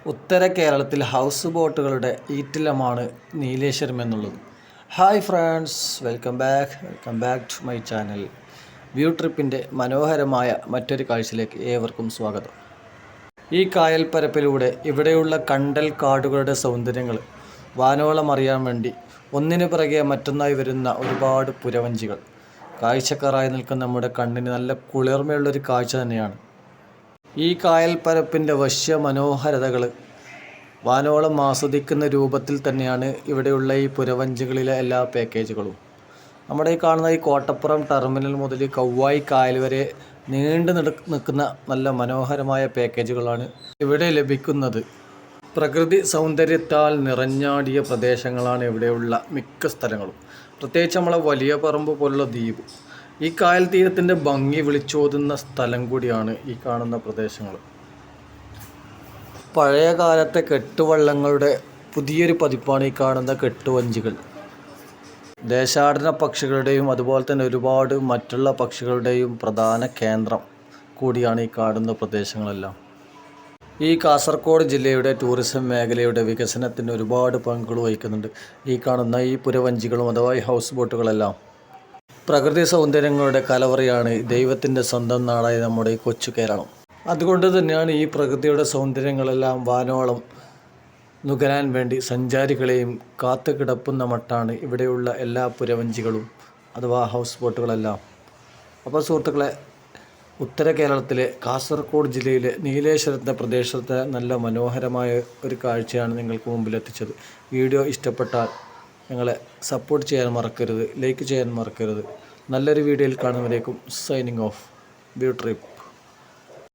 ഉത്തര കേരളത്തിൽ ഹൗസ് ബോട്ടുകളുടെ ഈറ്റില്ലമാണ് നീലേശ്വരം എന്നുള്ളത്. Hi friends, welcome back to my channel. View ട്രിപ്പിൻ്റെ മനോഹരമായ മറ്റൊരു കാഴ്ചയിലേക്ക് ഏവർക്കും സ്വാഗതം. ഈ കായൽപ്പരപ്പിലൂടെ ഇവിടെയുള്ള കണ്ടൽ കാടുകളുടെ സൗന്ദര്യങ്ങൾ വാനോളം അറിയാൻ വേണ്ടി ഒന്നിനു പിറകെ മറ്റൊന്നായി വരുന്ന ഒരുപാട് പുരവഞ്ചികൾ കാഴ്ചക്കാരായി നിൽക്കുന്ന നമ്മുടെ കണ്ണിന് നല്ല കുളിർമയുള്ളൊരു കാഴ്ച തന്നെയാണ്. ഈ കായൽപ്പരപ്പിൻ്റെ വശ്യ മനോഹരതകൾ വാനോളം ആസ്വദിക്കുന്ന രൂപത്തിൽ തന്നെയാണ് ഇവിടെയുള്ള ഈ പുരവഞ്ചികളിലെ എല്ലാ പാക്കേജുകളും. നമ്മുടെ ഈ കാണുന്ന ഈ കോട്ടപ്പുറം ടെർമിനൽ മുതൽ കൗവായി കായൽ വരെ നീണ്ടു നിൽക്കുന്ന നല്ല മനോഹരമായ പാക്കേജുകളാണ് ഇവിടെ ലഭിക്കുന്നത്. പ്രകൃതി സൗന്ദര്യത്താൽ നിറഞ്ഞാടിയ പ്രദേശങ്ങളാണ് ഇവിടെയുള്ള മിക്ക സ്ഥലങ്ങളും. പ്രത്യേകിച്ച് നമ്മളെ വലിയ പറമ്പ് പോലുള്ള ദ്വീപ്, ഈ കായൽ തീരത്തിൻ്റെ ഭംഗി വിളിച്ചോതുന്ന സ്ഥലം കൂടിയാണ് ഈ കാണുന്ന പ്രദേശങ്ങൾ. പഴയ കാലത്തെ കെട്ടുവള്ളങ്ങളുടെ പുതിയൊരു പതിപ്പാണ് ഈ കാണുന്ന കെട്ടുവഞ്ചികൾ. ദേശാടന പക്ഷികളുടെയും അതുപോലെ തന്നെ ഒരുപാട് മറ്റുള്ള പക്ഷികളുടെയും പ്രധാന കേന്ദ്രം കൂടിയാണ് ഈ കാണുന്ന പ്രദേശങ്ങളെല്ലാം. ഈ കാസർഗോഡ് ജില്ലയുടെ ടൂറിസം മേഖലയുടെ വികസനത്തിന് ഒരുപാട് പങ്കുകൾ വഹിക്കുന്നുണ്ട് ഈ കാണുന്ന ഈ പുരവഞ്ചികളും അഥവാ ഈ ഹൗസ് ബോട്ടുകളെല്ലാം. പ്രകൃതി സൗന്ദര്യങ്ങളുടെ കലവറയാണ് ദൈവത്തിൻ്റെ സ്വന്തം നാടായ നമ്മുടെ ഈ കൊച്ചു കേരളം. അതുകൊണ്ട് തന്നെയാണ് ഈ പ്രകൃതിയുടെ സൗന്ദര്യങ്ങളെല്ലാം വാനോളം നുകരാൻ വേണ്ടി സഞ്ചാരികളെയും കാത്തു കിടപ്പുന്ന മട്ടാണ് ഇവിടെയുള്ള എല്ലാ പുരവഞ്ചികളും അഥവാ ഹൗസ് ബോട്ടുകളെല്ലാം. അപ്പോൾ സുഹൃത്തുക്കളെ, ഉത്തര കേരളത്തിലെ കാസർഗോഡ് ജില്ലയിലെ നീലേശ്വരത്തെ പ്രദേശത്തെ നല്ല മനോഹരമായ ഒരു കാഴ്ചയാണ് നിങ്ങൾക്ക് മുമ്പിൽ എത്തിച്ചത്. വീഡിയോ ഇഷ്ടപ്പെട്ടാൽ ഞങ്ങളെ സപ്പോർട്ട് ചെയ്യാൻ മറക്കരുത്, ലൈക്ക് ചെയ്യാൻ മറക്കരുത്. നല്ലൊരു വീഡിയോയിൽ കാണുന്നവരേക്കും സൈനിങ് ഓഫ്. View trip.